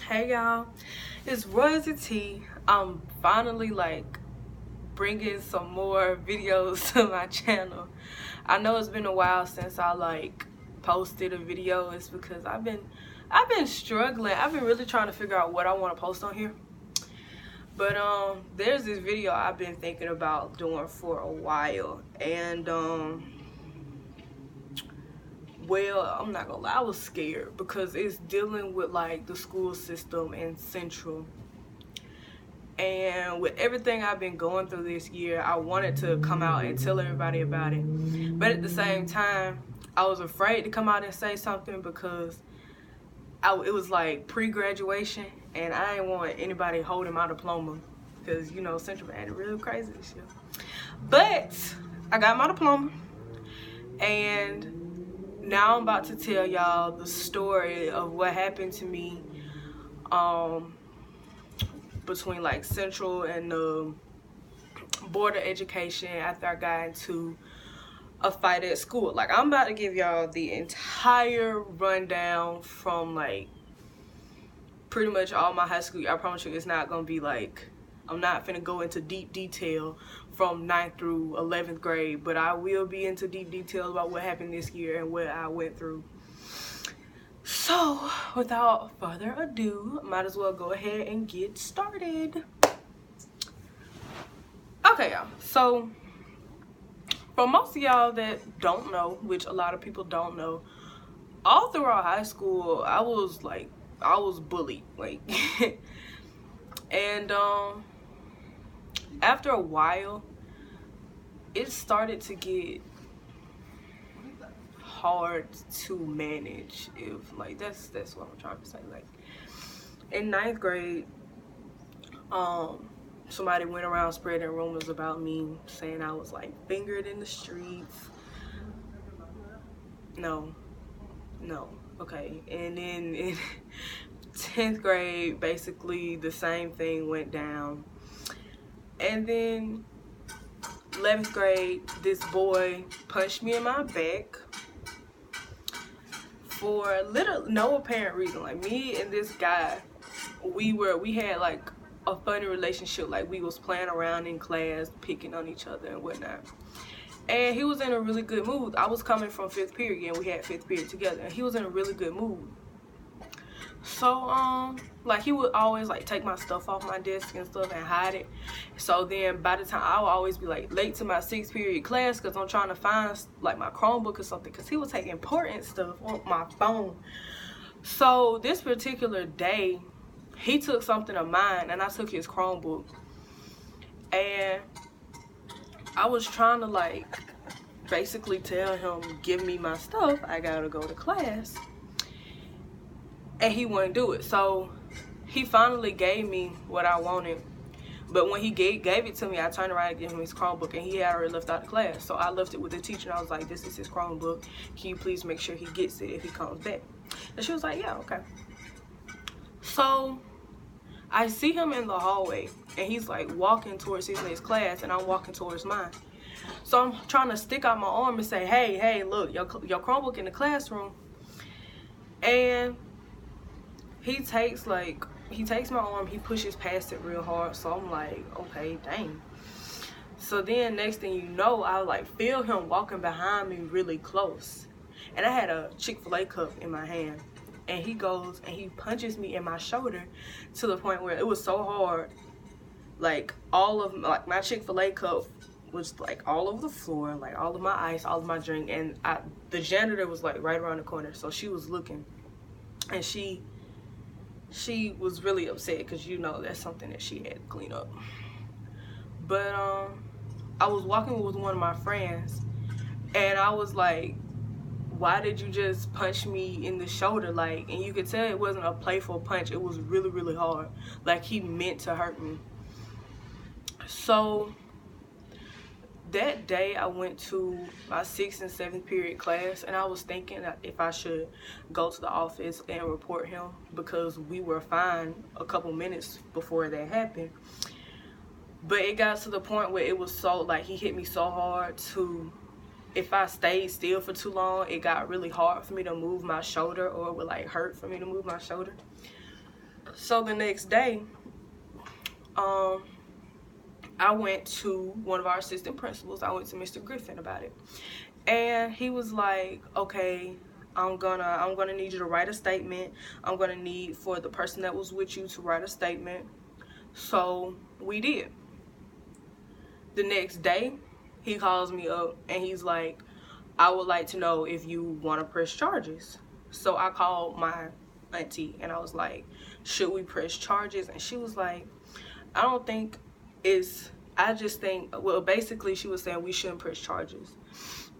Hey y'all, it's Royalty T. I'm finally bringing some more videos to my channel. I know it's been a while since I posted a video. It's because I've been struggling. I've been really trying to figure out what I want to post on here. But there's this video I've been thinking about doing for a while, and well, I'm not gonna lie, I was scared because it's dealing with the school system in Central. And with everything I've been going through this year, I wanted to come out and tell everybody about it. But at the same time, I was afraid to come out and say something because it was pre-graduation, and I didn't want anybody holding my diploma because, you know, Central been acting real crazy this year. But I got my diploma, and now I'm about to tell y'all the story of what happened to me between Central and the Board of Education after I got into a fight at school. I'm about to give y'all the entire rundown from pretty much all my high school. I promise you it's not gonna be I'm not finna go into deep detail from 9th through 11th grade, but I will be into deep detail about what happened this year and what I went through. So, without further ado, might as well go ahead and get started. Okay, y'all. So, for most of y'all that don't know, which a lot of people don't know, all throughout high school, I was bullied, and after a while, it started to get hard to manage. If that's what I'm trying to say. In 9th grade, somebody went around spreading rumors about me, saying I was fingered in the streets. No, okay. And then in 10th grade, basically the same thing went down. And then 11th grade, this boy punched me in my back for no apparent reason. Me and this guy, we had a funny relationship. We was playing around in class, picking on each other and whatnot. And he was in a really good mood. I was coming from 5th period, and we had 5th period together, and he was in a really good mood. So he would always take my stuff off my desk and stuff and hide it. So then by the time, I would always be late to my 6th period class because I'm trying to find my Chromebook or something, because he would take important stuff on my phone. So this particular day, he took something of mine and I took his Chromebook, and I was trying to basically tell him, give me my stuff, I gotta go to class. And he wouldn't do it. So he finally gave me what I wanted. But when he gave it to me, I turned around and gave him his Chromebook, and he had already left out the class. So I left it with the teacher, and I was like, this is his Chromebook. Can you please make sure he gets it if he comes back? And she was like, yeah, okay. So I see him in the hallway, and he's walking towards his next class, and I'm walking towards mine. So I'm trying to stick out my arm and say, hey, look, your Chromebook in the classroom. And he takes my arm, he pushes past it real hard. So I'm like, okay, dang. So then next thing you know, I feel him walking behind me really close, and I had a Chick-fil-A cup in my hand, and he goes and he punches me in my shoulder to the point where it was so hard, all of my Chick-fil-A cup was all over the floor, all of my ice, all of my drink, and the janitor was right around the corner, so she was looking, and she was really upset because, you know, that's something that she had to clean up. But I was walking with one of my friends, and I was like, why did you just punch me in the shoulder? And you could tell it wasn't a playful punch. It was really, really hard. He meant to hurt me. So that day I went to my 6th and 7th period class, and I was thinking that if I should go to the office and report him, because we were fine a couple minutes before that happened. But it got to the point where it was so he hit me so hard to, if I stayed still for too long, it got really hard for me to move my shoulder, or it would hurt for me to move my shoulder. So the next day, I went to one of our assistant principals. I went to Mr. Griffin about it, and he was like, okay, I'm gonna need you to write a statement. I'm gonna need for the person that was with you to write a statement. So we did. The next day, he calls me up and he's like, I would like to know if you want to press charges. So I called my auntie and I was like, should we press charges? And she was like, I don't think it's, I just think, well, basically she was saying we shouldn't press charges,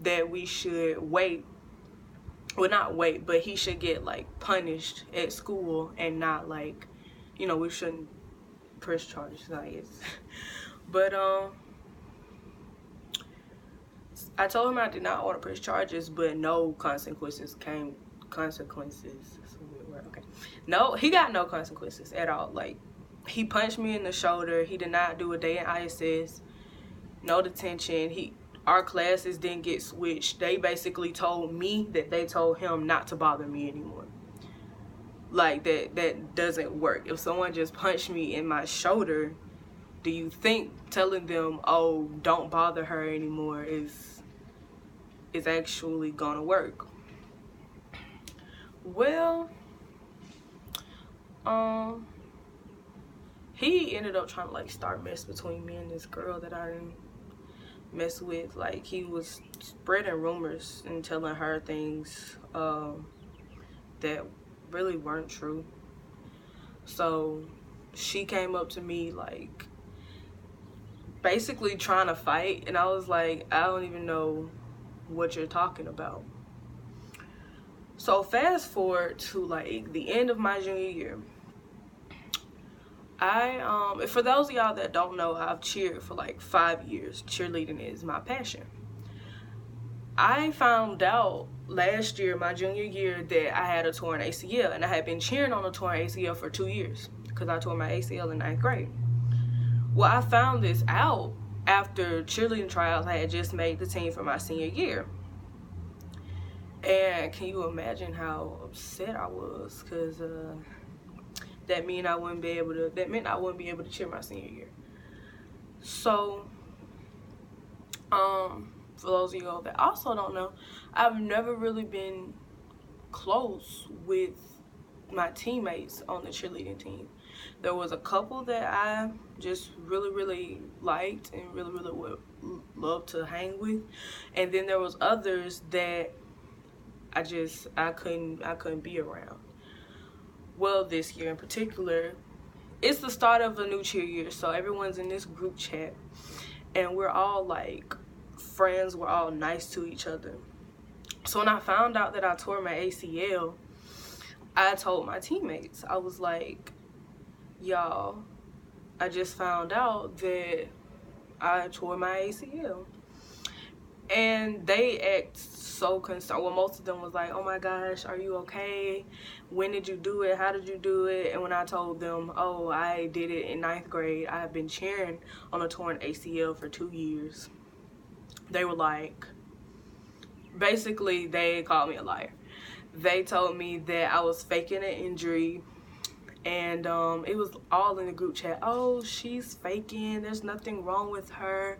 that we should wait, well, not wait, but he should get like punished at school and not like, you know, we shouldn't press charges, I guess. But I told him I did not want to press charges, but no consequences came. Consequences. That's a weird word. Okay. No, he got no consequences at all. Like, he punched me in the shoulder. He did not do a day in ISS. No detention. Our classes didn't get switched. They basically told me that they told him not to bother me anymore. Like, that doesn't work. If someone just punched me in my shoulder, do you think telling them, oh, don't bother her anymore is actually gonna work? Well, he ended up trying to like start mess between me and this girl that I didn't mess with. Like, he was spreading rumors and telling her things that really weren't true. So she came up to me like basically trying to fight, and I was like, I don't even know what you're talking about. So fast forward to like the end of my junior year. For those of y'all that don't know, I've cheered for like 5 years. Cheerleading is my passion. I found out last year, my junior year, that I had a torn ACL, and I had been cheering on a torn ACL for 2 years because I tore my ACL in 9th grade. Well, I found this out after cheerleading trials. I had just made the team for my senior year. And can you imagine how upset I was? Because that meant I wouldn't be able to cheer my senior year. So, for those of you that also don't know, I've never really been close with my teammates on the cheerleading team. There was a couple that I just really liked and really would love to hang with, and then there was others that I couldn't be around. Well, this year in particular, it's the start of a new cheer year, so everyone's in this group chat, and we're all like friends. We're all nice to each other. So when I found out that I tore my ACL, I told my teammates, I was like, y'all, I just found out that I tore my ACL. And they act so concerned. Well, most of them was like, oh my gosh, are you okay? When did you do it? How did you do it? And when I told them, oh, I did it in 9th grade, I have been cheering on a torn ACL for 2 years, they were like, basically, they called me a liar. They told me that I was faking an injury, and it was all in the group chat. Oh, she's faking. There's nothing wrong with her.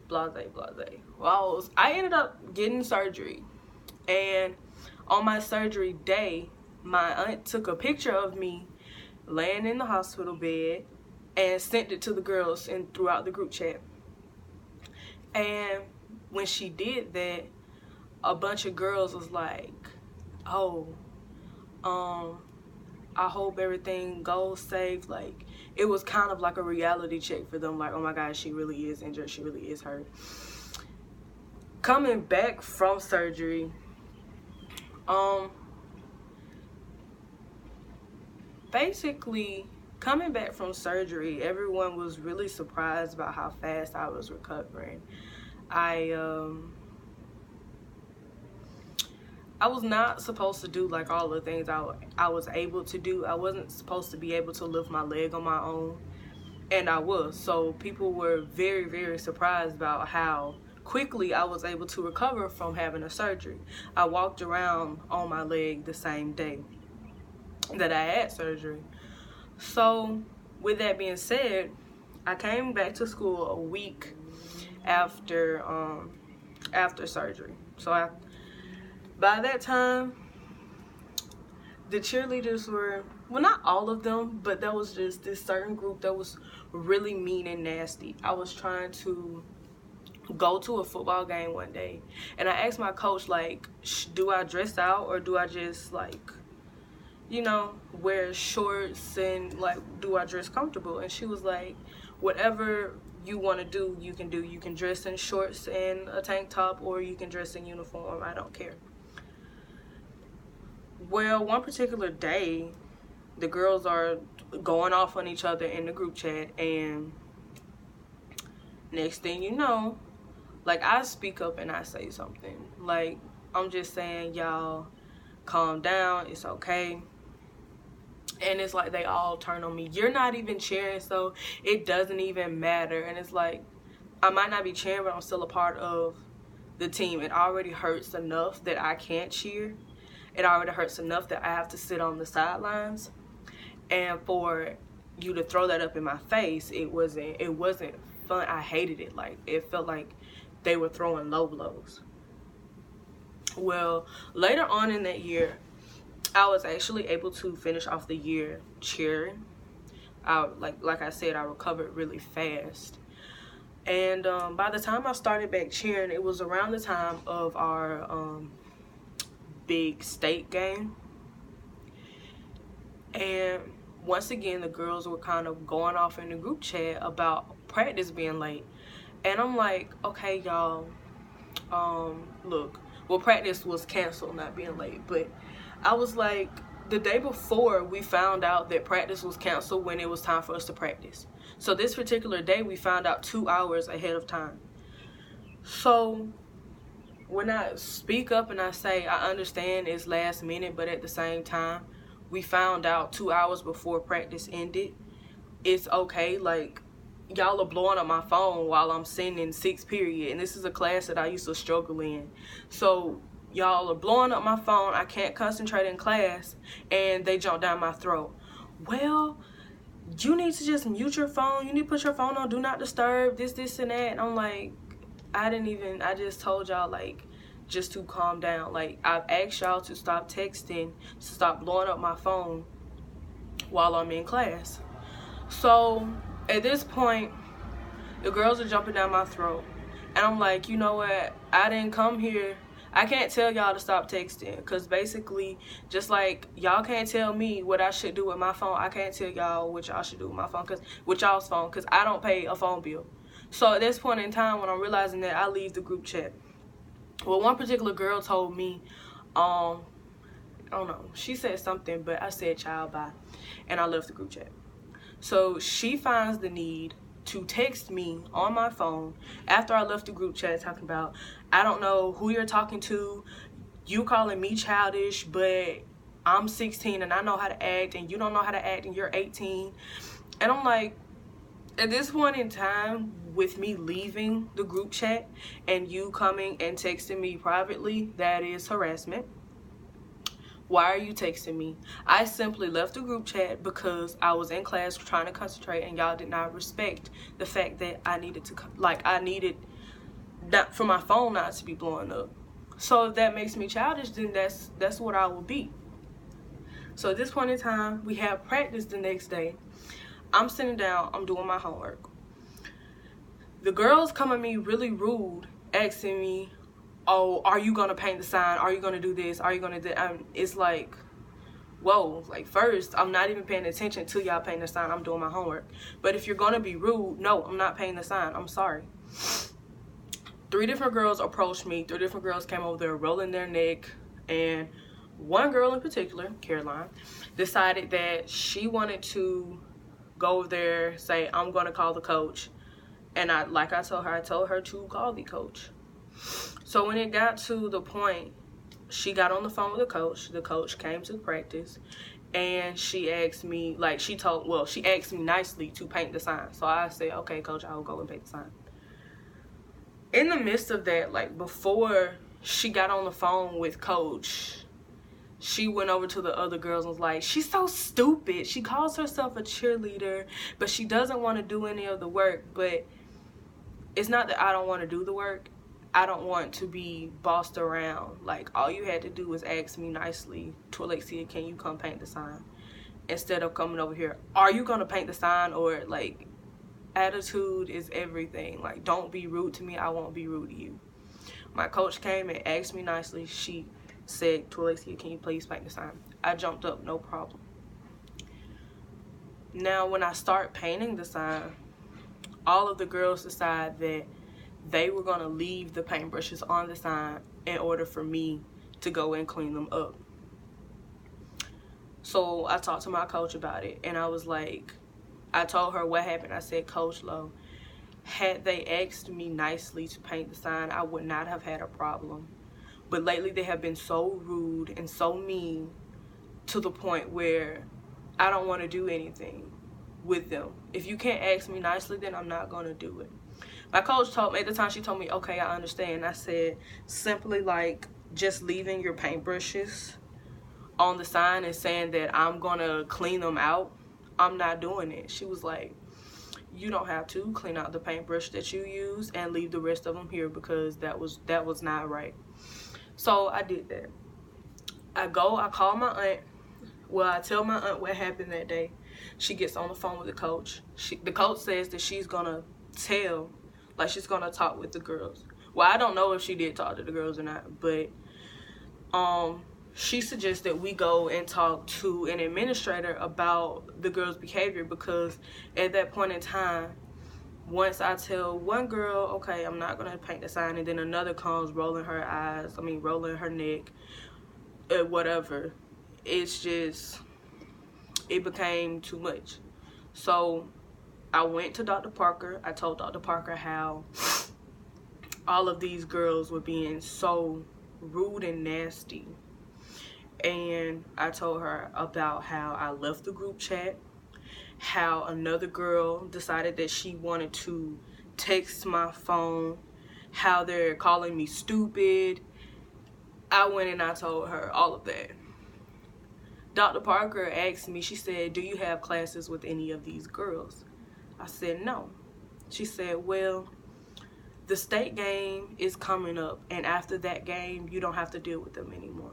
Blase, blase. Well, I ended up getting surgery, and on my surgery day, my aunt took a picture of me laying in the hospital bed and sent it to the girls and throughout the group chat. And when she did that, a bunch of girls was like, oh, I hope everything goes safe. Like, it was kind of like a reality check for them. Like, oh my gosh, she really is injured. She really is hurt. Coming back from surgery, basically, coming back from surgery, everyone was really surprised about how fast I was recovering. I was not supposed to do like all the things I was able to do. I wasn't supposed to be able to lift my leg on my own, and I was. So people were very surprised about how quickly I was able to recover from having a surgery. I walked around on my leg the same day that I had surgery. So with that being said, I came back to school a week after surgery. So by that time, the cheerleaders were, well, not all of them, but there was just this certain group that was really mean and nasty. I was trying to go to a football game one day, and I asked my coach, like, do I dress out or do I just, like, you know, wear shorts and, like, do I dress comfortable? And she was like, whatever you want to do, you can do. You can dress in shorts and a tank top, or you can dress in uniform. I don't care. Well, one particular day, the girls are going off on each other in the group chat, and next thing you know, like, I speak up and I say something. Like, I'm just saying, y'all, calm down, it's okay. And it's like they all turn on me. You're not even cheering, so it doesn't even matter. And it's like, I might not be cheering, but I'm still a part of the team. It already hurts enough that I can't cheer. It already hurts enough that I have to sit on the sidelines. And for you to throw that up in my face, it wasn't fun. I hated it. Like, it felt like they were throwing low blows. Well, later on in that year, I was actually able to finish off the year cheering. Like I said, I recovered really fast. And by the time I started back cheering, it was around the time of our big state game. And once again, the girls were kind of going off in the group chat about practice being late. And I'm like, okay, y'all, look, well, practice was canceled, not being late, but I was like, the day before, we found out that practice was canceled when it was time for us to practice. So this particular day, we found out 2 hours ahead of time. So when I speak up and I say, I understand it's last minute, but at the same time, we found out 2 hours before practice ended. It's okay. Like, y'all are blowing up my phone while I'm sending 6th period, and this is a class that I used to struggle in. So y'all are blowing up my phone. I can't concentrate in class, and they jump down my throat. Well, you need to just mute your phone. You need to put your phone on do not disturb, this, and that. And I'm like, I just told y'all, like, just to calm down. Like, I've asked y'all to stop texting, to stop blowing up my phone while I'm in class. So at this point, the girls are jumping down my throat. And I'm like, you know what? I didn't come here. I can't tell y'all to stop texting, because basically, just like y'all can't tell me what I should do with my phone, I can't tell y'all what y'all should do with my phone, with y'all's phone, because I don't pay a phone bill. So at this point in time, when I'm realizing that, I leave the group chat. Well, one particular girl told me, I don't know, she said something, but I said, child, bye, and I left the group chat. So she finds the need to text me on my phone after I left the group chat, talking about, I don't know who you're talking to, you calling me childish, but I'm 16 and I know how to act, and you don't know how to act and you're 18. And I'm like, at this point in time, with me leaving the group chat and you coming and texting me privately, that is harassment. Why are you texting me? I simply left the group chat because I was in class trying to concentrate, and y'all did not respect the fact that I needed not for my phone not to be blowing up. So if that makes me childish, then that's what I will be. So at this point in time, we have practice the next day. I'm sitting down, I'm doing my homework. The girls come at me really rude, asking me, oh, are you gonna paint the sign? Are you gonna do this? Are you gonna do that? It's like, whoa, like, first, I'm not even paying attention to y'all painting the sign. I'm doing my homework. But if you're gonna be rude, no, I'm not painting the sign. I'm sorry. 3 different girls approached me. 3 different girls came over there rolling their neck. And one girl in particular, Caroline, decided that she wanted to go over there, say, I'm gonna call the coach. And I told her to call the coach. So when it got to the point, she got on the phone with the coach came to practice, and she asked me, like, she asked me nicely to paint the sign. So I said, okay, coach, I'll go and paint the sign. In the midst of that, like, before she got on the phone with coach, she went over to the other girls and was like, she's so stupid. She calls herself a cheerleader, but she doesn't want to do any of the work. But it's not that I don't want to do the work. I don't want to be bossed around. Like, all you had to do was ask me nicely, Alexia, can you come paint the sign? Instead of coming over here, are you going to paint the sign? Or, like, attitude is everything. Like, don't be rude to me. I won't be rude to you. My coach came and asked me nicely. She said, Alexia, can you please paint the sign? I jumped up, no problem. Now, when I start painting the sign, all of the girls decide that they were going to leave the paintbrushes on the sign in order for me to go and clean them up. So I talked to my coach about it, and I was like, I told her what happened. I said, Coach Lowe, had they asked me nicely to paint the sign, I would not have had a problem. But lately they have been so rude and so mean to the point where I don't want to do anything with them. If you can't ask me nicely, then I'm not going to do it. My coach told me, at the time she told me, okay, I understand. I said, simply like just leaving your paintbrushes on the sign and saying that I'm going to clean them out, I'm not doing it. She was like, you don't have to clean out the paintbrush that you use and leave the rest of them here, because that was not right. So I did that. I call my aunt. Well, I tell my aunt what happened that day. She gets on the phone with the coach. The coach says that she's gonna tell, like she's gonna talk with the girls. Well, I don't know if she did talk to the girls or not, but she suggests that we go and talk to an administrator about the girls' behavior, because at that point in time, once I tell one girl, okay, I'm not gonna paint the sign, and then another comes rolling her eyes, rolling her neck, whatever, it's just, it became too much. So I went to Dr. Parker. I told Dr. Parker how all of these girls were being so rude and nasty. And I told her about how I left the group chat, how another girl decided that she wanted to text my phone, how they're calling me stupid. I went and I told her all of that. Dr. Parker asked me, she said, do you have classes with any of these girls? I said, no. She said, well, the state game is coming up, and after that game, you don't have to deal with them anymore.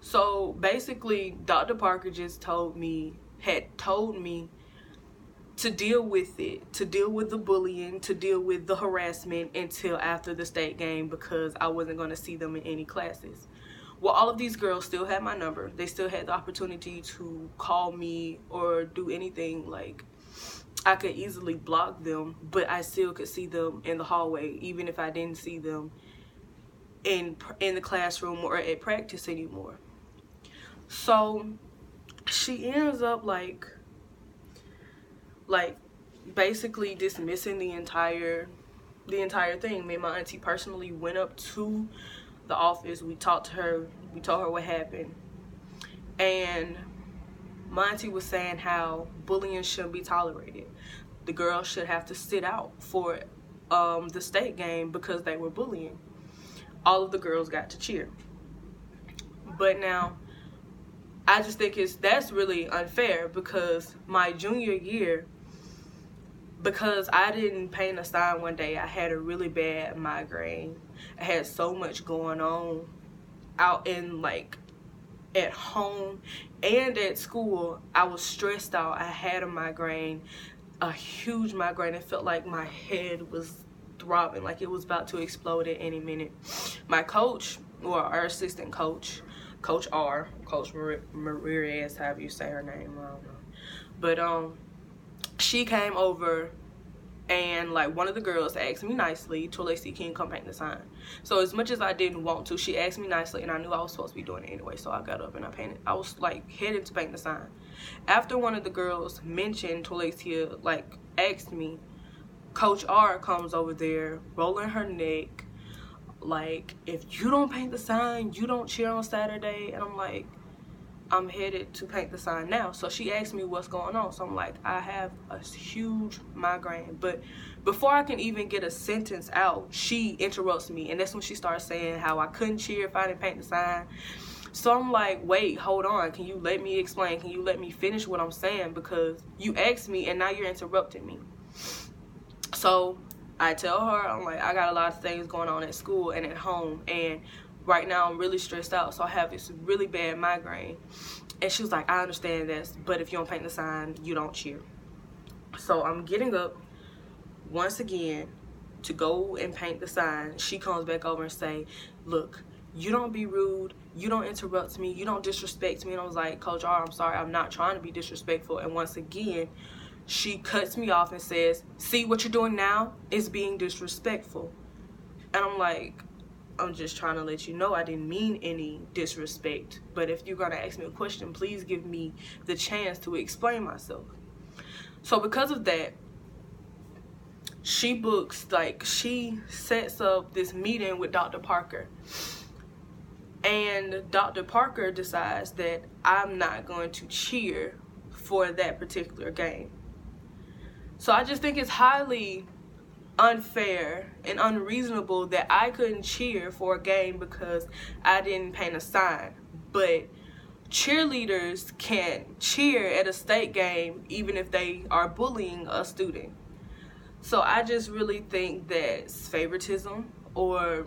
So basically, Dr. Parker just had told me to deal with it, to deal with the bullying, to deal with the harassment until after the state game, because I wasn't going to see them in any classes. Well, all of these girls still had my number. They still had the opportunity to call me or do anything. Like, I could easily block them, but I still could see them in the hallway, even if I didn't see them in the classroom or at practice anymore. So she ends up like basically dismissing the entire thing. Me and my auntie personally went up to the office. We talked to her. We told her what happened. And my auntie was saying how bullying shouldn't be tolerated. The girls should have to sit out for the state game because they were bullying. All of the girls got to cheer. But now, I just think that's really unfair, because my junior year, because I didn't paint a sign one day, I had a really bad migraine. I had so much going on out in, like, at home and at school. I was stressed out. I had a migraine, a huge migraine. It felt like my head was throbbing, like it was about to explode at any minute. My coach, or our assistant coach, Coach Maria, however you say her name, I don't know. But she came over, and like one of the girls asked me nicely, Alexia, can you come paint the sign? So as much as I didn't want to, she asked me nicely, and I knew I was supposed to be doing it anyway, so I got up and I painted. I was like headed to paint the sign. After one of the girls mentioned Alexia, like asked me, Coach R comes over there, rolling her neck, like, if you don't paint the sign, you don't cheer on Saturday. And I'm like, I'm headed to paint the sign now. So she asked me what's going on. So I'm like, I have a huge migraine. But before I can even get a sentence out, she interrupts me. And that's when she starts saying how I couldn't cheer if I didn't paint the sign. So I'm like, wait, hold on. Can you let me explain? Can you let me finish what I'm saying? Because you asked me and now you're interrupting me. So I tell her, I'm like, I got a lot of things going on at school and at home. And right now I'm really stressed out. So I have this really bad migraine. And she was like, I understand this, but if you don't paint the sign, you don't cheer. So I'm getting up once again to go and paint the sign. She comes back over and say, look, you don't be rude, you don't interrupt me, you don't disrespect me. And I was like, Coach R, I'm sorry, I'm not trying to be disrespectful. And once again, she cuts me off and says, see what you're doing now is being disrespectful. And I'm like, I'm just trying to let you know I didn't mean any disrespect. But if you're going to ask me a question, please give me the chance to explain myself. So because of that, she sets up this meeting with Dr. Parker. And Dr. Parker decides that I'm not going to cheer for that particular game. So I just think it's highly unfair and unreasonable that I couldn't cheer for a game because I didn't paint a sign. But cheerleaders can cheer at a state game even if they are bullying a student. So I just really think that's favoritism, or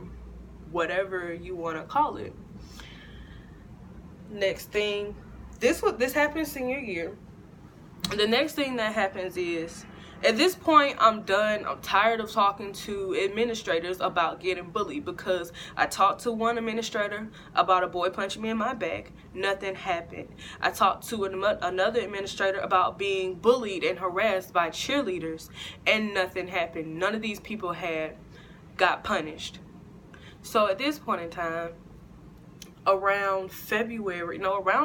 whatever you want to call it. Next thing, this happened senior year. The next thing that happens is, at this point, I'm done. I'm tired of talking to administrators about getting bullied, because I talked to one administrator about a boy punching me in my back. Nothing happened. I talked to another administrator about being bullied and harassed by cheerleaders, and nothing happened. None of these people got punished. So at this point in time, around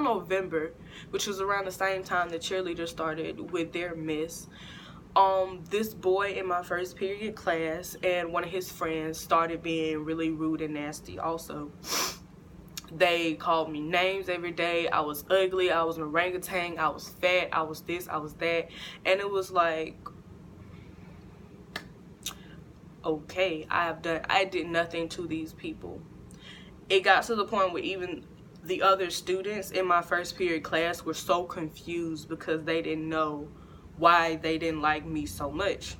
November, which was around the same time the cheerleaders started with their miss, this boy in my first period class and one of his friends started being really rude and nasty also. They called me names every day. I was ugly, I was an orangutan, I was fat, I was this, I was that. And it was like, okay, I did nothing to these people. It got to the point where even the other students in my first period class were so confused because they didn't know why they didn't like me so much.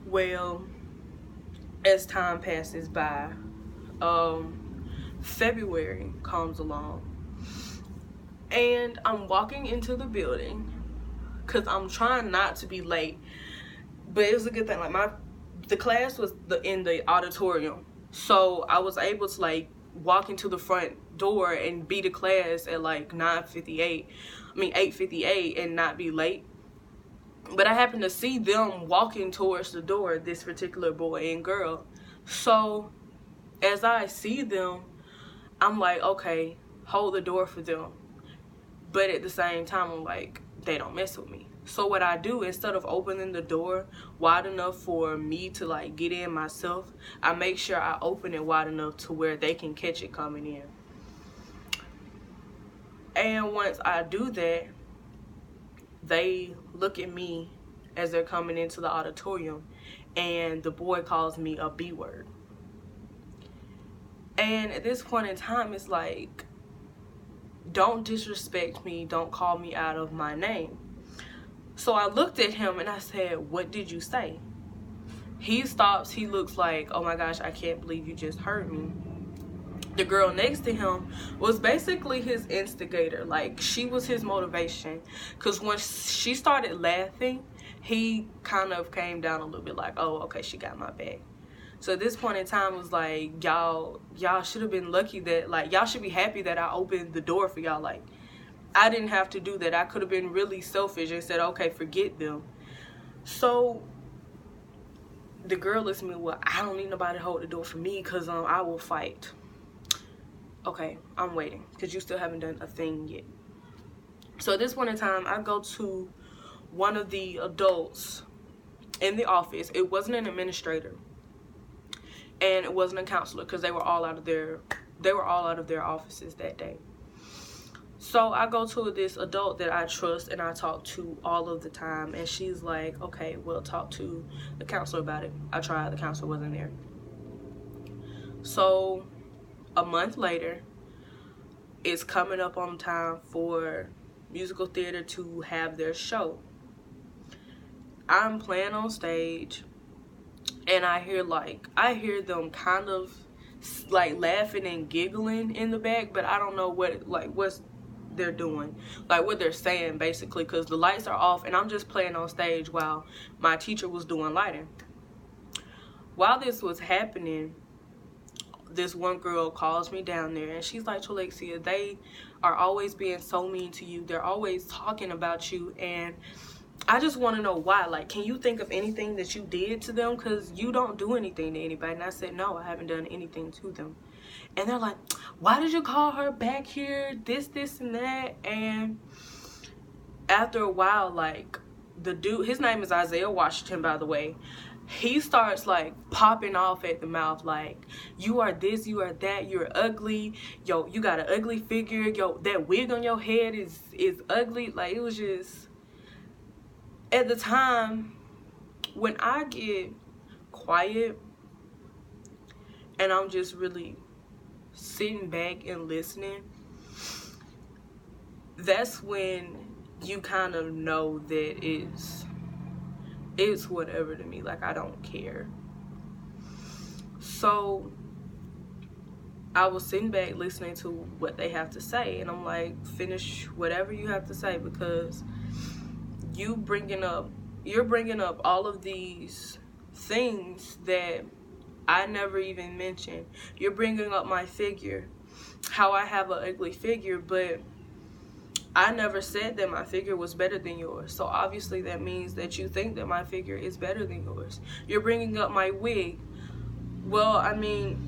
Well, as time passes by, February comes along and I'm walking into the building because I'm trying not to be late, but it was a good thing. Like the class was in the auditorium, so I was able to like walk into the front door and be to class at like 8:58 and not be late. But I happened to see them walking towards the door, this particular boy and girl. So as I see them, I'm like, okay, hold the door for them. But at the same time, I'm like, they don't mess with me. So what I do, instead of opening the door wide enough for me to like get in myself, I make sure I open it wide enough to where they can catch it coming in. And once I do that, they look at me as they're coming into the auditorium, and the boy calls me a B word. And at this point in time, it's like, don't disrespect me, don't call me out of my name. So I looked at him and I said, what did you say? He stops, he looks like, oh my gosh, I can't believe you just hurt me. The girl next to him was basically his instigator. Like, she was his motivation. Because when she started laughing, he kind of came down a little bit like, oh, okay, she got my back. So at this point in time, it was like, y'all should have been lucky that, like, y'all should be happy that I opened the door for y'all. Like, I didn't have to do that. I could have been really selfish and said, okay, forget them. So the girl looks at me, well, I don't need nobody to hold the door for me because I will fight. Okay, I'm waiting because you still haven't done a thing yet. So at this point in time, I go to one of the adults in the office. It wasn't an administrator and it wasn't a counselor because they were all out of their offices that day. So I go to this adult that I trust and I talk to all of the time, and she's like, okay, well, talk to the counselor about it. I tried, the counselor wasn't there. So a month later, it's coming up on time for musical theater to have their show. I'm playing on stage, and I hear them kind of like laughing and giggling in the back, but I don't know what's they're doing, like what they're saying basically, because the lights are off and I'm just playing on stage while my teacher was doing lighting. While this was happening, this one girl calls me down there and she's like, Alexia, they are always being so mean to you. They're always talking about you, and I just want to know why. Like, can you think of anything that you did to them? Because you don't do anything to anybody. And I said, no, I haven't done anything to them. And they're like, why did you call her back here? This, and that. And after a while, like, the dude, his name is Isaiah Washington, by the way. He starts like popping off at the mouth, like, you are this, you are that, you're ugly, yo, you got an ugly figure, yo, that wig on your head is ugly. Like, it was just, at the time, when I get quiet and I'm just really sitting back and listening, that's when you kind of know that it's whatever to me. Like, I don't care. So I was sitting back listening to what they have to say, and I'm like, finish whatever you have to say, because you're bringing up all of these things that I never even mentioned. You're bringing up my figure, how I have an ugly figure, but I never said that my figure was better than yours. So obviously that means that you think that my figure is better than yours. You're bringing up my wig. Well, I mean,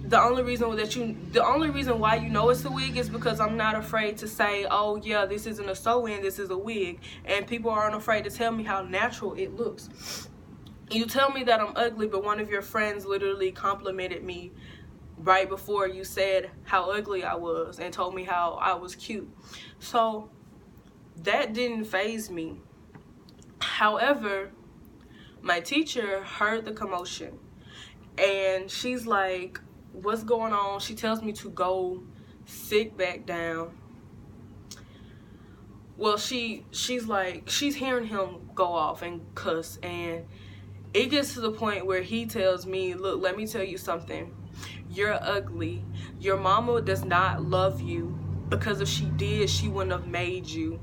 the only reason why you know it's a wig is because I'm not afraid to say, oh yeah, this isn't a sew-in, this is a wig. And people aren't afraid to tell me how natural it looks. You tell me that I'm ugly, but one of your friends literally complimented me right before you said how ugly I was and told me how I was cute. So that didn't faze me. However, my teacher heard the commotion and she's like, what's going on? She tells me to go sit back down. Well, she's like, she's hearing him go off and cuss, and it gets to the point where he tells me, look, let me tell you something. You're ugly. Your mama does not love you, because if she did, she wouldn't have made you.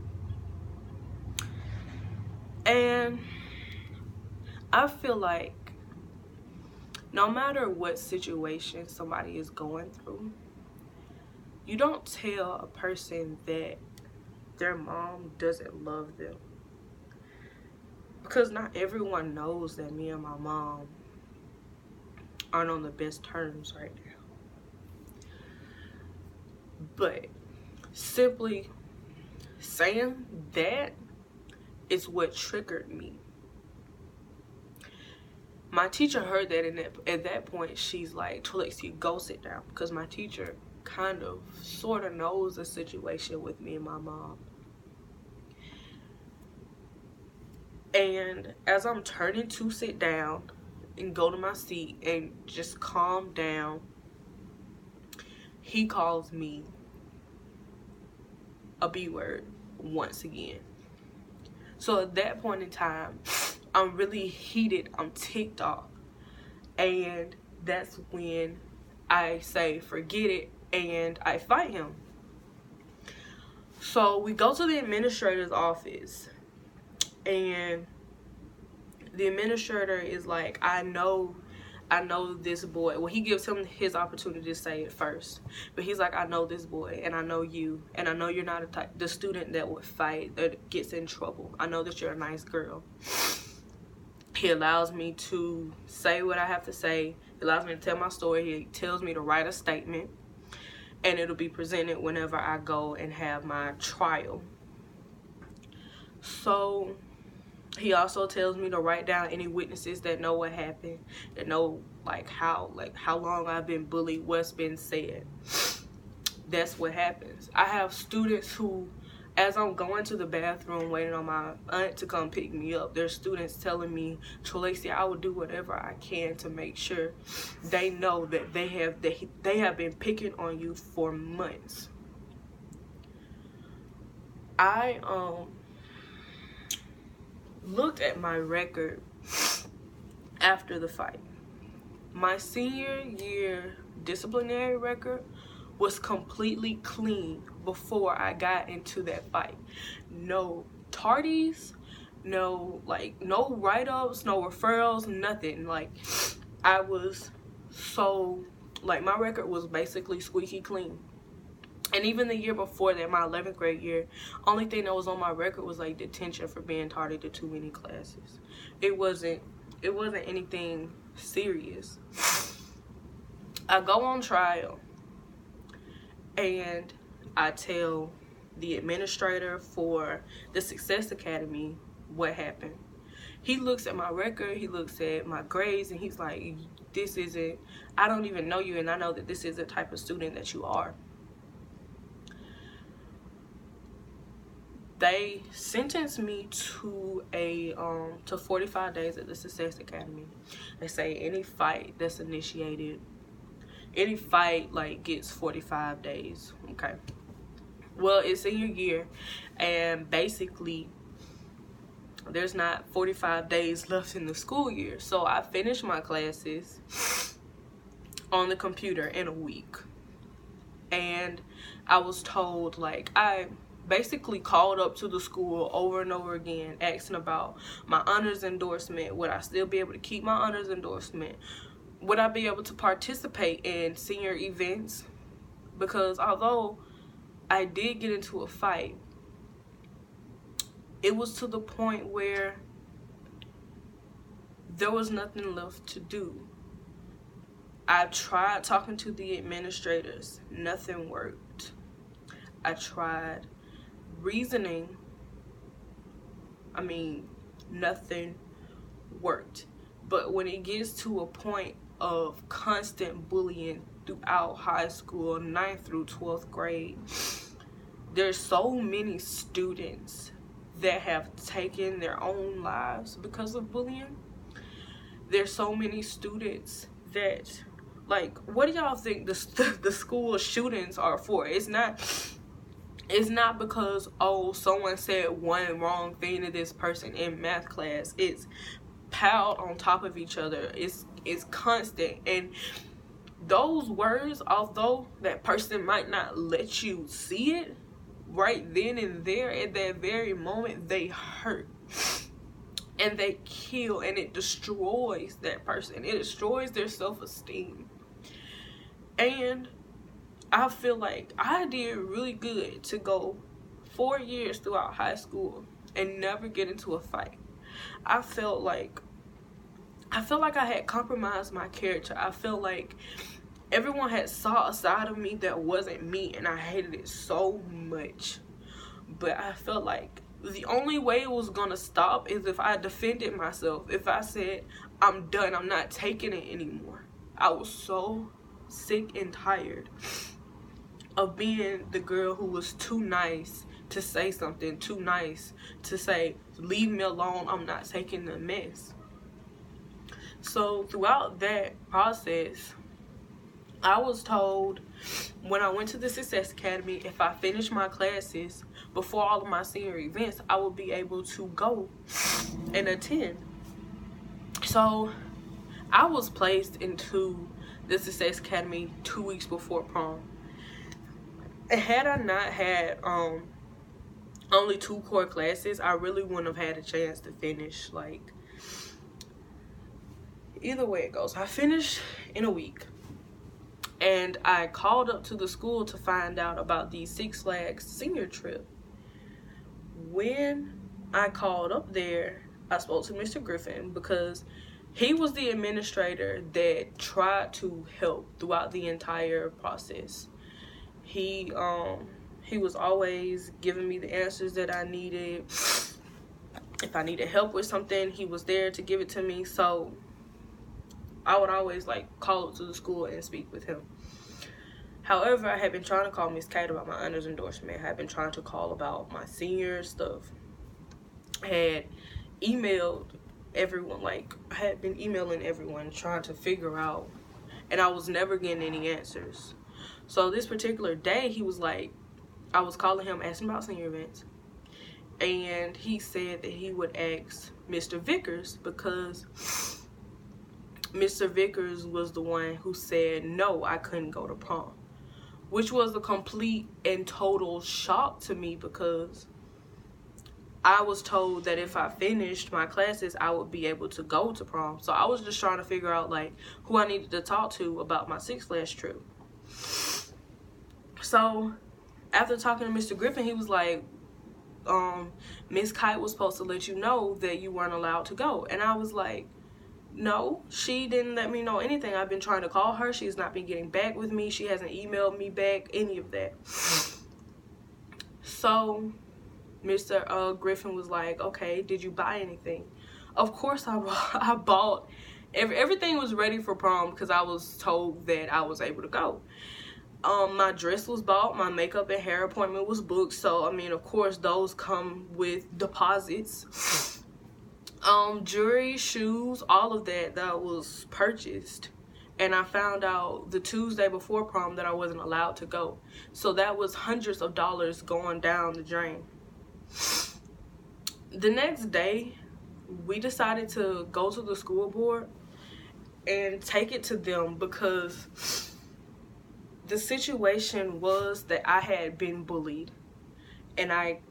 And I feel like no matter what situation somebody is going through, you don't tell a person that their mom doesn't love them. Because not everyone knows that me and my mom aren't on the best terms right now. But simply saying that is what triggered me. My teacher heard that, and at that point she's like, Tulexi, go sit down, because my teacher kind of sort of knows the situation with me and my mom. And as I'm turning to sit down and go to my seat and just calm down, he calls me a B word once again. So at that point in time, I'm really heated, I'm ticked off, and that's when I say forget it and I fight him. So we go to the administrator's office, and the administrator is like, I know this boy. Well, he gives him his opportunity to say it first, but he's like, I know this boy, and I know you, and I know you're not the student that would fight, that gets in trouble. I know that you're a nice girl. He allows me to say what I have to say. He allows me to tell my story. He tells me to write a statement, and it'll be presented whenever I go and have my trial. So he also tells me to write down any witnesses that know what happened, that know how long I've been bullied, what's been said. that's what happens. I have students who, as I'm going to the bathroom waiting on my aunt to come pick me up, there's students telling me, Tralacia, I will do whatever I can to make sure they know that they have been picking on you for months. I looked at my record after the fight. My senior year disciplinary record was completely clean before I got into that fight. No tardies, no write-ups, no referrals, nothing. Like, I was so, like, my record was basically squeaky clean. And even the year before that, my 11th grade year, only thing that was on my record was like detention for being tardy to too many classes. It wasn't anything serious. I go on trial and I tell the administrator for the Success Academy what happened. He looks at my record, he looks at my grades, and he's like, I don't even know you, and I know that this is the type of student that you are. They sentenced me to 45 days at the Success Academy. They say any fight that's initiated, any fight like gets 45 days. Okay. Well, it's senior year, and basically there's not 45 days left in the school year. So I finished my classes on the computer in a week. And I was told, like, I basically called up to the school over and over again asking about my honors endorsement. Would I still be able to keep my honors endorsement? Would I be able to participate in senior events? Because although I did get into a fight, it was to the point where there was nothing left to do. I tried talking to the administrators. Nothing worked. I tried reasoning. I mean, nothing worked. But when it gets to a point of constant bullying throughout high school, 9th through 12th grade, there's so many students that have taken their own lives because of bullying. There's so many students that, like, what do y'all think the school shootings are for? It's not because, oh, someone said one wrong thing to this person in math class. It's piled on top of each other. It's constant. And those words, although that person might not let you see it right then and there at that very moment, they hurt. And they kill, and it destroys that person. It destroys their self-esteem. And I feel like I did really good to go 4 years throughout high school and never get into a fight. I felt like I had compromised my character. I felt like everyone had saw a side of me that wasn't me, and I hated it so much. But I felt like the only way it was gonna stop is if I defended myself. If I said, I'm done, I'm not taking it anymore. I was so sick and tired of being the girl who was too nice to say something, too nice to say, leave me alone, I'm not taking the mess. So throughout that process, I was told when I went to the Success Academy, if I finished my classes before all of my senior events, I would be able to go and attend. So I was placed into the Success Academy 2 weeks before prom. And had I not had only 2 core classes, I really wouldn't have had a chance to finish. Like, either way it goes, I finished in a week. And I called up to the school to find out about the Six Flags senior trip. When I called up there, I spoke to Mr. Griffin because he was the administrator that tried to help throughout the entire process. He was always giving me the answers that I needed. If I needed help with something, he was there to give it to me. So I would always like call up to the school and speak with him. However, I had been trying to call Miss Kate about my honors endorsement. I had been trying to call about my senior stuff. I had emailed everyone, like, I had been emailing everyone trying to figure out, and I was never getting any answers. So this particular day, he was like, I was calling him, asking about senior events, and he said that he would ask Mr. Vickers, because Mr. Vickers was the one who said no, I couldn't go to prom, which was a complete and total shock to me, because I was told that if I finished my classes, I would be able to go to prom. So I was just trying to figure out, like, who I needed to talk to about my Six Flags trip. So after talking to Mr. Griffin, he was like, Miss Kite was supposed to let you know that you weren't allowed to go. And I was like, no, she didn't let me know anything. I've been trying to call her. She's not been getting back with me. She hasn't emailed me back, any of that. So Mr. Griffin was like, okay, did you buy anything? Of course I bought. Everything was ready for prom because I was told that I was able to go. My dress was bought. My makeup and hair appointment was booked. So, I mean, of course, those come with deposits. Jewelry, shoes, all of that was purchased. And I found out the Tuesday before prom that I wasn't allowed to go. So that was hundreds of dollars going down the drain. The next day, we decided to go to the school board and take it to them, because the situation was that I had been bullied, and I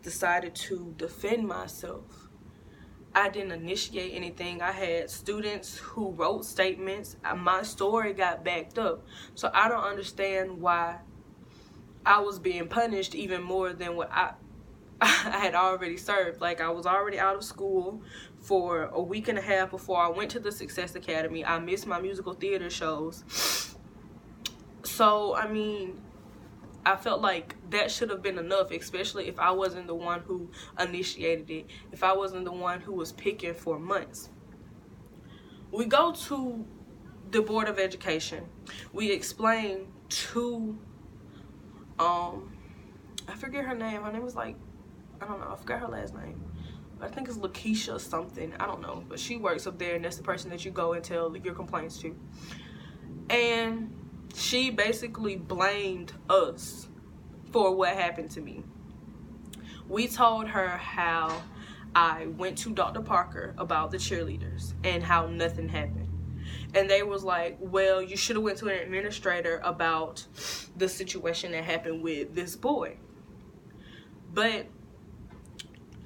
decided to defend myself. I didn't initiate anything. I had students who wrote statements. My story got backed up. So I don't understand why I was being punished even more than what I had already served. Like, I was already out of school for a week and a half before I went to the Success Academy. I missed my musical theater shows. So, I mean, I felt like that should have been enough, especially if I wasn't the one who initiated it, if I wasn't the one who was picking for months. We go to the Board of Education. We explain to, I forget her name. Her name was like, I don't know, I forgot her last name. I think it's Lakeisha something, I don't know. But she works up there, and that's the person that you go and tell your complaints to. And she basically blamed us for what happened to me. We told her how I went to Dr. Parker about the cheerleaders and how nothing happened. And they was like, well, you should have went to an administrator about the situation that happened with this boy. But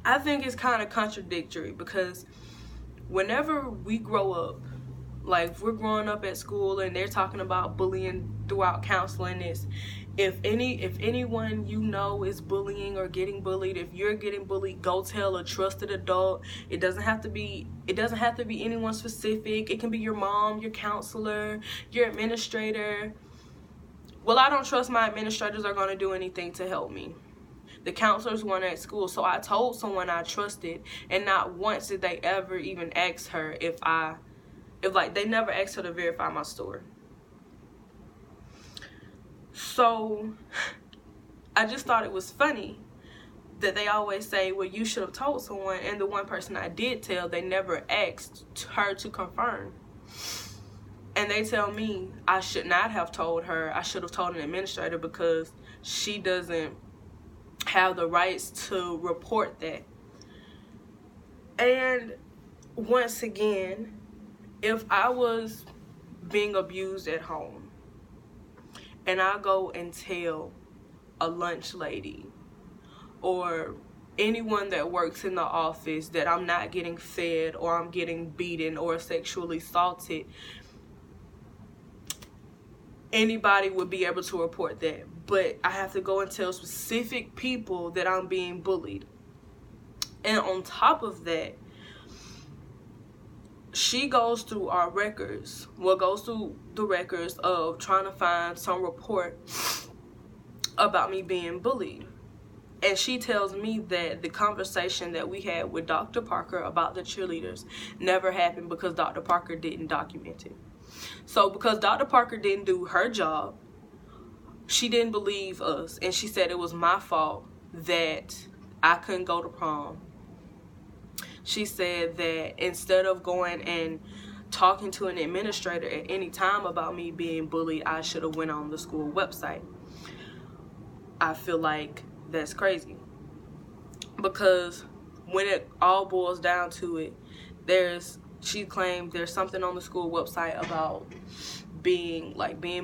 I think it's kind of contradictory, because whenever we grow up, like, if we're growing up at school and they're talking about bullying throughout counseling, if anyone you know is bullying or getting bullied, if you're getting bullied, go tell a trusted adult. It doesn't have to be anyone specific. It can be your mom, your counselor, your administrator. Well, I don't trust my administrators are going to do anything to help me. The counselors weren't at school, so I told someone I trusted, and not once did they ever even ask her if like, they never asked her to verify my story. So I just thought it was funny that they always say, well, you should have told someone, and the one person I did tell, they never asked her to confirm. And they tell me I should not have told her. I should have told an administrator, because she doesn't have the rights to report that. And once again, if I was being abused at home and I go and tell a lunch lady or anyone that works in the office that I'm not getting fed, or I'm getting beaten or sexually assaulted, anybody would be able to report that. But I have to go and tell specific people that I'm being bullied. And on top of that, she goes through our records. Goes through the records of trying to find some report about me being bullied. And she tells me that the conversation that we had with Dr. Parker about the cheerleaders never happened, because Dr. Parker didn't document it. So because Dr. Parker didn't do her job, she didn't believe us, and she said it was my fault that I couldn't go to prom. She said that instead of going and talking to an administrator at any time about me being bullied, I should have went on the school website. I feel like that's crazy, because when it all boils down to it, she claimed there's something on the school website about being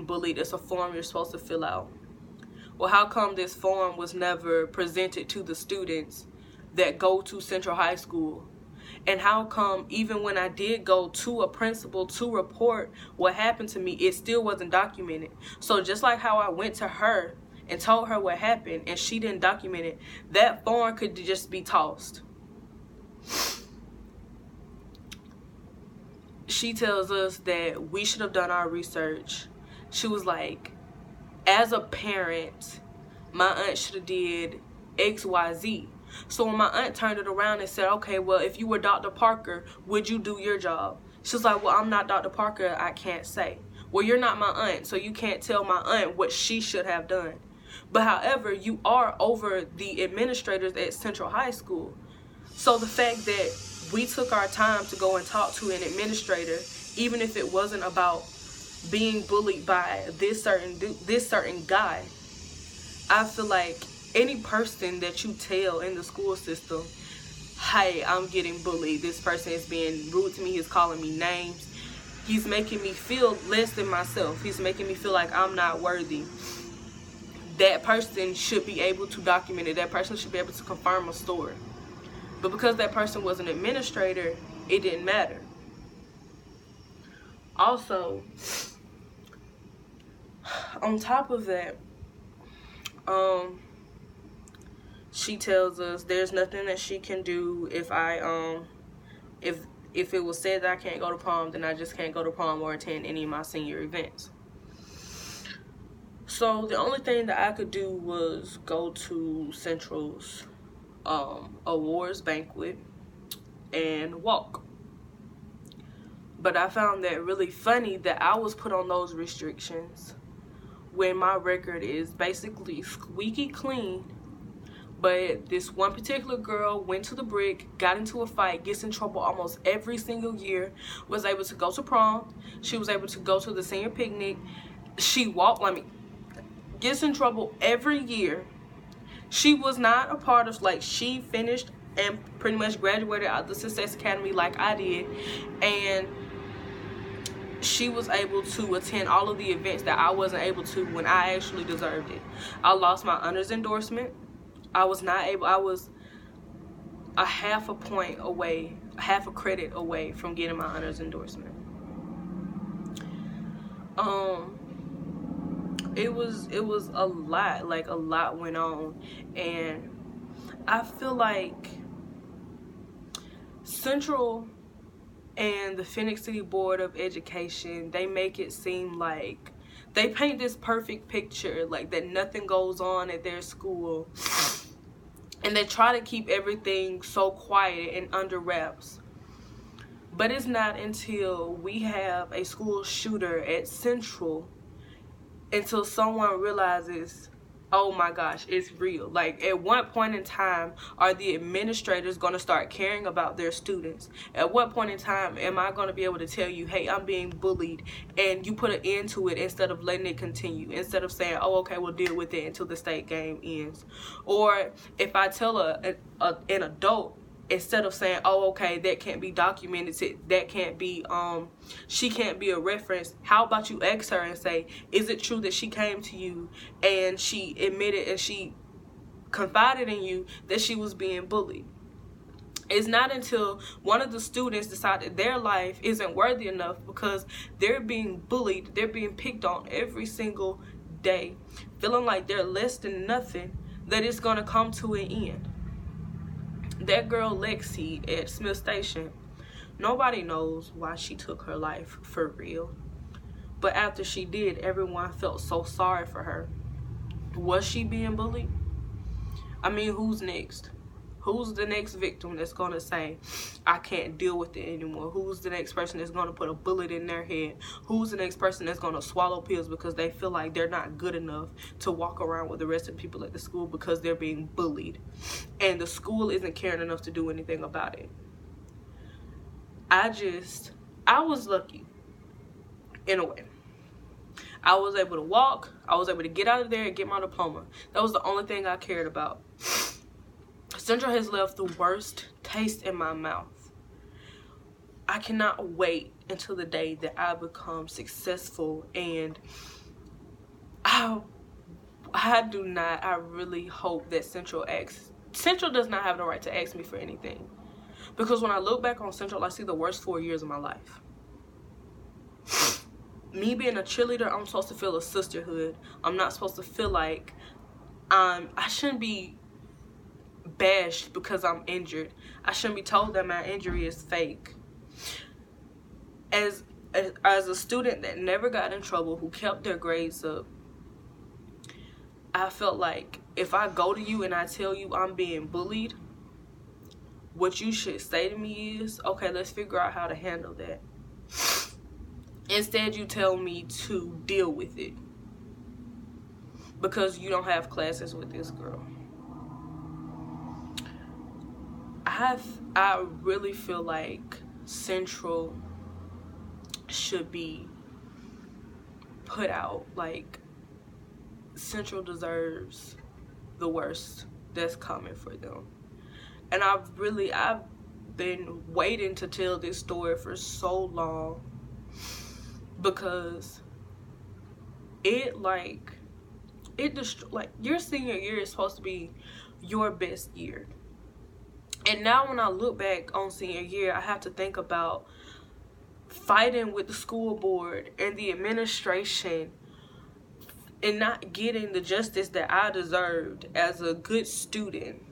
bullied. It's a form you're supposed to fill out. Well, how come this form was never presented to the students that go to Central High School? And how come even when I did go to a principal to report what happened to me, it still wasn't documented? So just like how I went to her and told her what happened and she didn't document it, that form could just be tossed. She tells us that we should have done our research. She was like, as a parent, my aunt should have did XYZ. So when my aunt turned it around and said, okay, well, if you were Dr. Parker, would you do your job? She was like, well, I'm not Dr. Parker, I can't say. Well, you're not my aunt, so you can't tell my aunt what she should have done. But however, you are over the administrators at Central High School. So the fact that we took our time to go and talk to an administrator, even if it wasn't about being bullied by this certain guy, I feel like any person that you tell in the school system, hey, I'm getting bullied, this person is being rude to me, he's calling me names, he's making me feel less than myself, he's making me feel like I'm not worthy, that person should be able to document it. That person should be able to confirm a story. But because that person was an administrator, it didn't matter. Also, on top of that, she tells us there's nothing that she can do if if it was said that I can't go to prom, then I just can't go to prom or attend any of my senior events. So the only thing that I could do was go to Central's awards banquet and walk. But I found that really funny that I was put on those restrictions when my record is basically squeaky clean. But this one particular girl went to the brick, got into a fight, gets in trouble almost every single year, was able to go to prom, she was able to go to the senior picnic, she gets in trouble every year. She was not a part of, she finished and pretty much graduated out of the Success Academy like I did, and she was able to attend all of the events that I wasn't able to when I actually deserved it. I lost my honors endorsement. I was a half a point away, half a credit away from getting my honors endorsement. It was a lot went on, and I feel like Central and the Phoenix City Board of Education, they make it seem like they paint this perfect picture, like that nothing goes on at their school, and they try to keep everything so quiet and under wraps. But it's not until we have a school shooter at Central until someone realizes, oh my gosh, it's real. Like, at what point in time are the administrators going to start caring about their students? At what point in time am I going to be able to tell you, hey, I'm being bullied, and you put an end to it instead of letting it continue, instead of saying, oh, okay, we'll deal with it until the state game ends? Or if I tell an adult, instead of saying, oh, okay, that can't be documented, that can't be, she can't be a reference, how about you ask her and say, is it true that she came to you and she admitted and she confided in you that she was being bullied? It's not until one of the students decided their life isn't worthy enough because they're being bullied, they're being picked on every single day, feeling like they're less than nothing, that it's going to come to an end. That girl Lexi at Smith Station, nobody knows why she took her life for real. But after she did, everyone felt so sorry for her. Was she being bullied? I mean, who's next? Who's the next victim that's going to say, I can't deal with it anymore? Who's the next person that's going to put a bullet in their head? Who's the next person that's going to swallow pills because they feel like they're not good enough to walk around with the rest of the people at the school because they're being bullied and the school isn't caring enough to do anything about it? I was lucky in a way. I was able to walk. I was able to get out of there and get my diploma. That was the only thing I cared about. Central has left the worst taste in my mouth. I cannot wait until the day that I become successful, and I really hope that Central does not have the right to ask me for anything. Because when I look back on Central, I see the worst 4 years of my life. Me being a cheerleader, I'm supposed to feel a sisterhood. I'm not supposed to feel like I shouldn't be bashed because I'm injured. I shouldn't be told that my injury is fake. As a student that never got in trouble, who kept their grades up, I felt like if I go to you and I tell you I'm being bullied, what you should say to me is, okay, let's figure out how to handle that. Instead, you tell me to deal with it because you don't have classes with this girl. I really feel like Central should be put out. Like, Central deserves the worst that's coming for them. And I've been waiting to tell this story for so long, because your senior year is supposed to be your best year. And now when I look back on senior year, I have to think about fighting with the school board and the administration and not getting the justice that I deserved as a good student.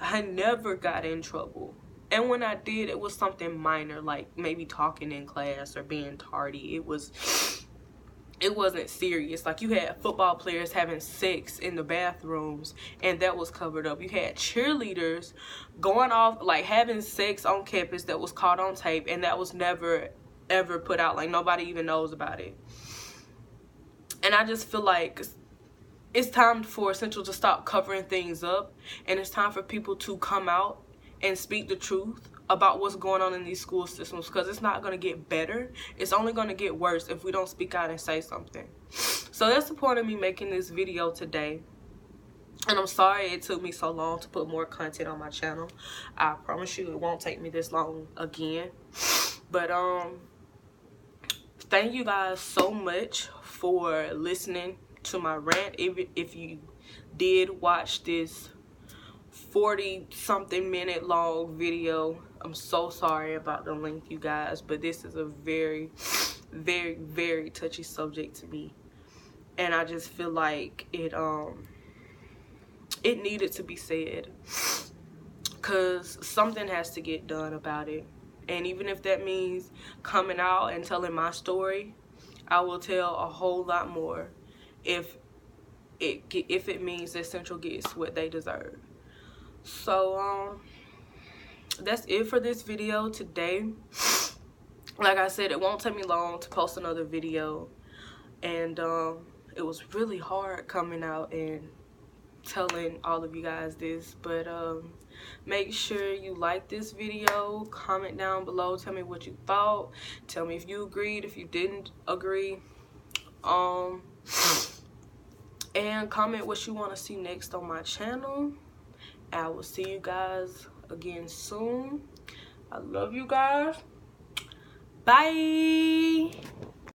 I never got in trouble. And when I did, it was something minor, like maybe talking in class or being tardy. It wasn't serious. Like, you had football players having sex in the bathrooms, and that was covered up. You had cheerleaders going off, like, having sex on campus that was caught on tape, and that was never, ever put out. Like, nobody even knows about it. And I just feel like it's time for Central to stop covering things up, and it's time for people to come out and speak the truth about what's going on in these school systems, because it's not going to get better. It's only going to get worse if we don't speak out and say something. So that's the point of me making this video today. And I'm sorry it took me so long to put more content on my channel. I promise you it won't take me this long again. But thank you guys so much for listening to my rant. If you did watch this 40-something minute long video, I'm so sorry about the length, you guys, but this is a very, very, very touchy subject to me, and I just feel like it needed to be said, because something has to get done about it. And even if that means coming out and telling my story, I will tell a whole lot more if it means that Central gets what they deserve. So that's it for this video today. Like I said, it won't take me long to post another video, and it was really hard coming out and telling all of you guys this. But make sure you like this video, comment down below, tell me what you thought, tell me if you agreed, if you didn't agree, and comment what you want to see next on my channel. I will see you guys again soon. I love you guys. Bye.